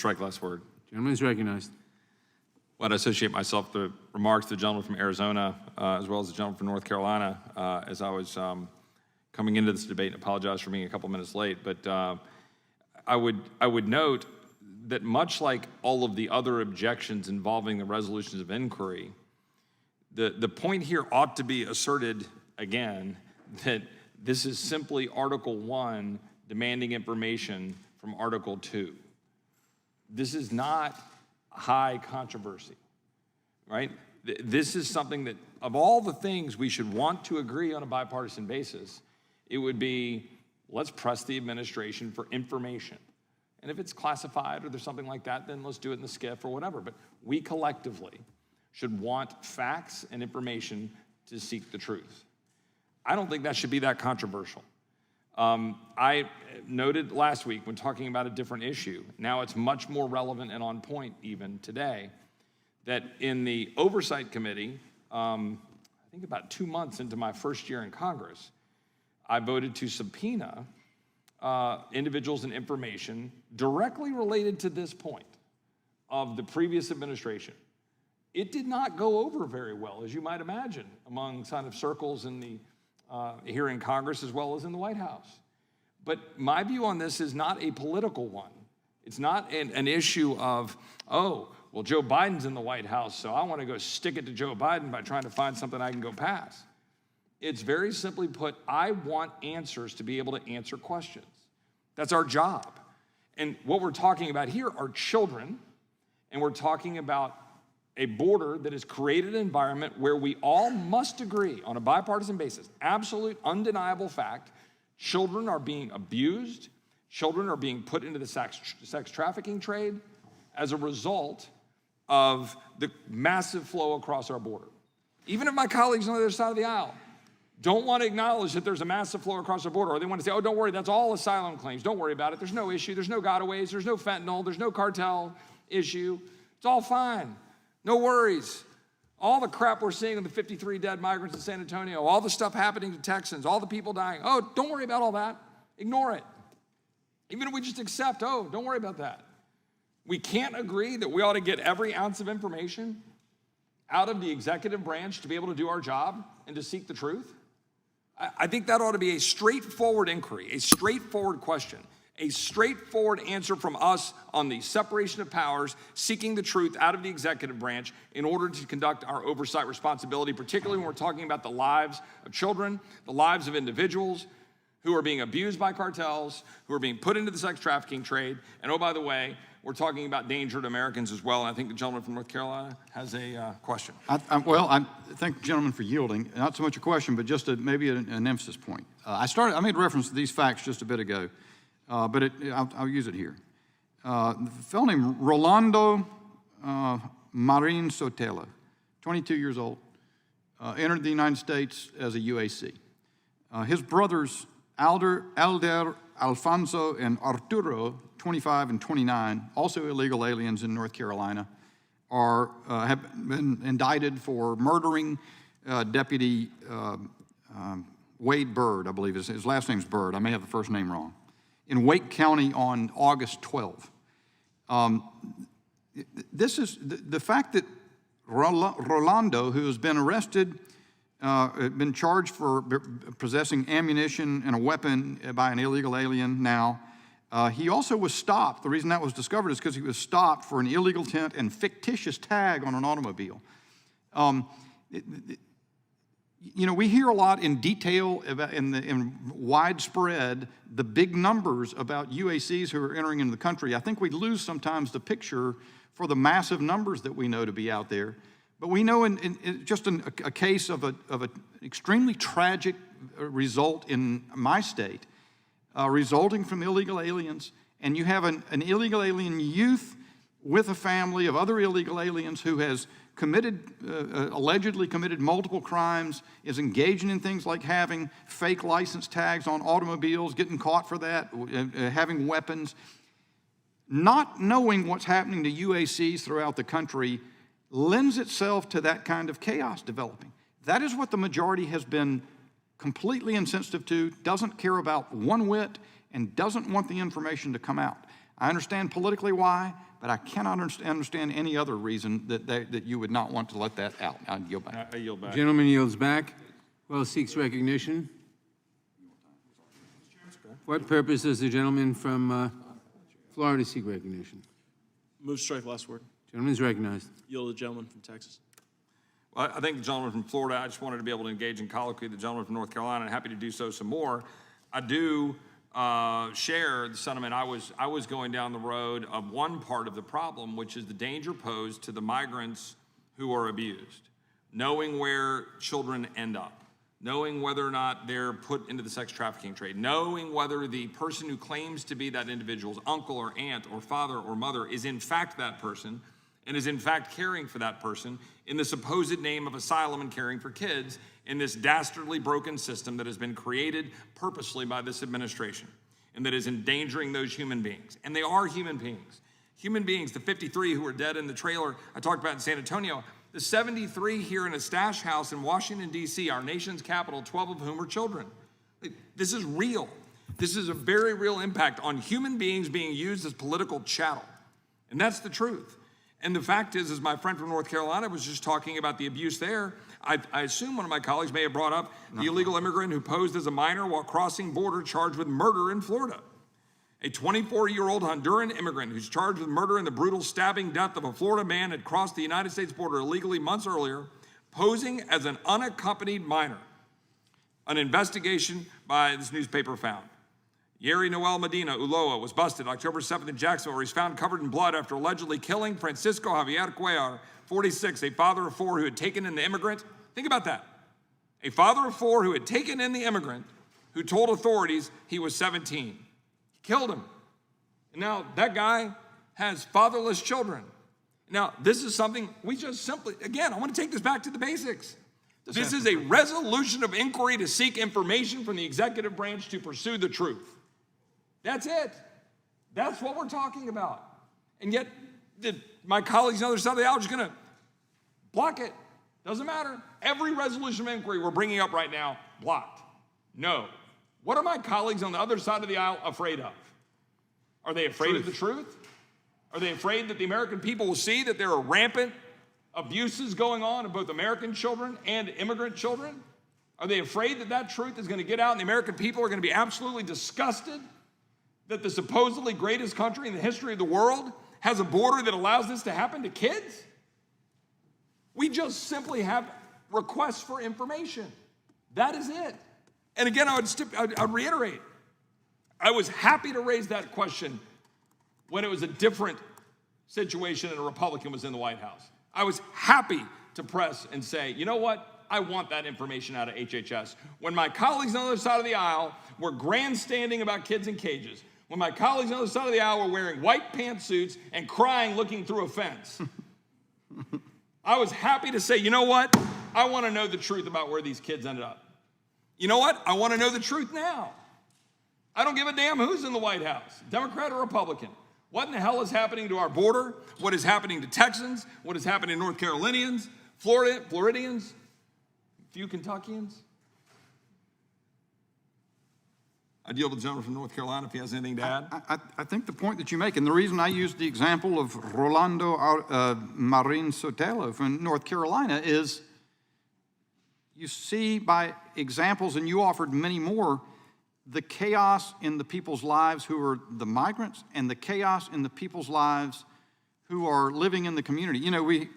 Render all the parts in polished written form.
Strike last word. Gentleman is recognized. Well, I associate myself with the remarks of the gentleman from Arizona, as well as the gentleman from North Carolina, as I was coming into this debate, and apologize for being a couple minutes late. But I would note that much like all of the other objections involving the resolutions of inquiry, the point here ought to be asserted again that this is simply Article 1 demanding information from Article 2. This is not high controversy, right? This is something that, of all the things we should want to agree on a bipartisan basis, it would be, let's press the administration for information. And if it's classified or there's something like that, then let's do it in the SCIF or whatever. But we collectively should want facts and information to seek the truth. I don't think that should be that controversial. I noted last week when talking about a different issue, now it's much more relevant and on point even today, that in the Oversight Committee, I think about 2 months into my first year in Congress, I voted to subpoena individuals and information directly related to this point of the previous administration. It did not go over very well, as you might imagine, among kind of circles in the here in Congress as well as in the White House. But my view on this is not a political one. It's not an issue of, oh, well, Joe Biden's in the White House, so I want to go stick it to Joe Biden by trying to find something I can go pass. It's very simply put, I want answers to be able to answer questions. That's our job. And what we're talking about here are children, and we're talking about a border that has created an environment where we all must agree on a bipartisan basis, absolute, undeniable fact, children are being abused, children are being put into the sex trafficking trade as a result of the massive flow across our border. Even if my colleagues on the other side of the aisle don't want to acknowledge that there's a massive flow across our border, or they want to say, oh, don't worry, that's all asylum claims, don't worry about it, there's no issue, there's no gotaways, there's no fentanyl, there's no cartel issue, it's all fine. No worries. All the crap we're seeing of the 53 dead migrants in San Antonio, all the stuff happening to Texans, all the people dying. Oh, don't worry about all that. Ignore it. Even if we just accept, oh, don't worry about that. We can't agree that we ought to get every ounce of information out of the executive branch to be able to do our job and to seek the truth. I think that ought to be a straightforward inquiry, a straightforward question, a straightforward answer from us on the separation of powers, seeking the truth out of the executive branch in order to conduct our oversight responsibility, particularly when we're talking about the lives of children, the lives of individuals who are being abused by cartels, who are being put into the sex trafficking trade. And oh, by the way, we're talking about danger to Americans as well. And I think the gentleman from North Carolina has a question. I thank the gentleman for yielding. Not so much a question, but just maybe an emphasis point. I made reference to these facts just a bit ago. But I'll use it here. A fellow named Rolando Marin Sotelo, 22 years old, entered the United States as a UAC. His brothers, Alder, Alfonso, and Arturo, 25 and 29, also illegal aliens in North Carolina, have been indicted for murdering Deputy Wade Bird, I believe. His last name's Bird. I may have the first name wrong. In Wake County on August 12th. This is the fact that Rolando, who has been arrested, been charged for possessing ammunition and a weapon by an illegal alien now. He also was stopped. The reason that was discovered is because he was stopped for an illegal tent and fictitious tag on an automobile. You know, we hear a lot in detail about in widespread the big numbers about UACs who are entering into the country. I think we lose sometimes the picture for the massive numbers that we know to be out there. But we know in just a case of an extremely tragic result in my state, resulting from illegal aliens, and you have an illegal alien youth with a family of other illegal aliens who has allegedly committed multiple crimes, is engaging in things like having fake license tags on automobiles, getting caught for that, having weapons. Not knowing what's happening to UACs throughout the country lends itself to that kind of chaos developing. That is what the majority has been completely insensitive to, doesn't care about one whit, and doesn't want the information to come out. I understand politically why, but I cannot understand any other reason that you would not want to let that out. I yield back. I yield back. Gentleman yields back. Well, seeks recognition. What purpose does the gentleman from Florida seek recognition? Move to strike last word. Gentleman is recognized. Yield to the gentleman from Texas. Well, I think the gentleman from Florida, I just wanted to be able to engage in colloquy. The gentleman from North Carolina, and happy to do so some more. I do share the sentiment. I was going down the road of one part of the problem, which is the danger posed to the migrants who are abused, knowing where children end up, knowing whether or not they're put into the sex trafficking trade, knowing whether the person who claims to be that individual's uncle or aunt or father or mother is in fact that person and is in fact caring for that person in the supposed name of asylum and caring for kids in this dastardly broken system that has been created purposely by this administration and that is endangering those human beings. And they are human beings. Human beings, the 53 who were dead in the trailer I talked about in San Antonio, the 73 here in a stash house in Washington, D.C., our nation's capital, 12 of whom are children. This is real. This is a very real impact on human beings being used as political chattel. And that's the truth. And the fact is, as my friend from North Carolina was just talking about the abuse there, I assume one of my colleagues may have brought up the illegal immigrant who posed as a minor while crossing border charged with murder in Florida. A 24-year-old Honduran immigrant who's charged with murder in the brutal stabbing death of a Florida man had crossed the United States border illegally months earlier, posing as an unaccompanied minor. An investigation by this newspaper found. Yeri Noel Medina Ulloa was busted October 7th in Jacksonville, where he's found covered in blood after allegedly killing Francisco Javier Cuellar, 46, a father of four who had taken in the immigrant. Think about that. A father of four who had taken in the immigrant who told authorities he was 17. He killed him. And now that guy has fatherless children. Now, this is something we just simply, again, I want to take this back to the basics. This is a resolution of inquiry to seek information from the executive branch to pursue the truth. That's it. That's what we're talking about. And yet, my colleagues on the other side of the aisle are just going to block it. Doesn't matter. Every resolution of inquiry we're bringing up right now, blocked. No. What are my colleagues on the other side of the aisle afraid of? Are they afraid of the truth? Are they afraid that the American people will see that there are rampant abuses going on of both American children and immigrant children? Are they afraid that that truth is going to get out and the American people are going to be absolutely disgusted that the supposedly greatest country in the history of the world has a border that allows this to happen to kids? We just simply have requests for information. That is it. And again, I would reiterate, I was happy to raise that question when it was a different situation and a Republican was in the White House. I was happy to press and say, you know what? I want that information out of HHS. When my colleagues on the other side of the aisle were grandstanding about kids in cages, when my colleagues on the other side of the aisle were wearing white pantsuits and crying looking through a fence, I was happy to say, you know what? I want to know the truth about where these kids ended up. You know what? I want to know the truth now. I don't give a damn who's in the White House, Democrat or Republican. What in the hell is happening to our border? What is happening to Texans? What is happening to North Carolinians, Floridians, a few Kentuckians? I deal with the gentleman from North Carolina if he has anything to add. I think the point that you make, and the reason I used the example of Rolando Marin Sotelo from North Carolina is you see by examples, and you offered many more, the chaos in the people's lives who are the migrants and the chaos in the people's lives who are living in the community. You know, we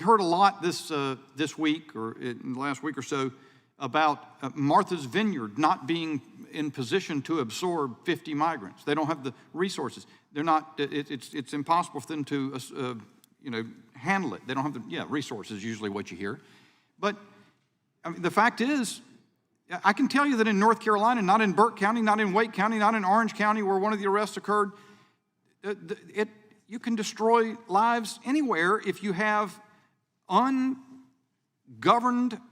heard a lot this week or in the last week or so about Martha's Vineyard not being in position to absorb 50 migrants. They don't have the resources. They're not. It's impossible for them to handle it. They don't have the resources. Usually, what you hear, but I mean, the fact is, I can tell you that in North Carolina, not in Burke County, not in Wake County, not in Orange County, where one of the arrests occurred, you can destroy lives anywhere if you have ungoverned,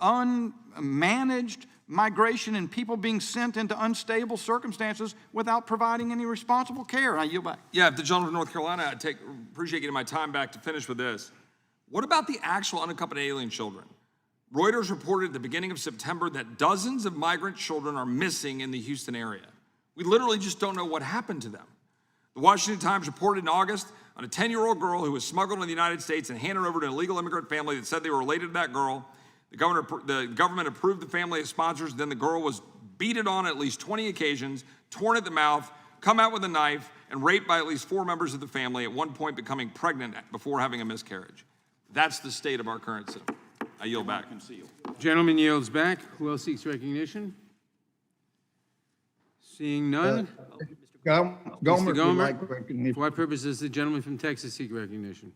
unmanaged migration and people being sent into unstable circumstances without providing any responsible care. And I yield back. Yeah, if the gentleman from North Carolina, appreciate getting my time back to finish with this. What about the actual unaccompanied alien children? Reuters reported at the beginning of September that dozens of migrant children are missing in the Houston area. We literally just don't know what happened to them. The Washington Times reported in August on a 10-year-old girl who was smuggled into the United States and handed over to an illegal immigrant family that said they were related to that girl. The government approved the family as sponsors. Then the girl was beaten on at least 20 occasions, torn at the mouth, come out with a knife, and raped by at least 4 members of the family, at one point becoming pregnant before having a miscarriage. That's the state of our current system. I yield back. Gentleman yields back. Who else seeks recognition? Seeing none. Gomer Mr. would Gomer, like recognition. for what purpose does the gentleman from Texas seek recognition?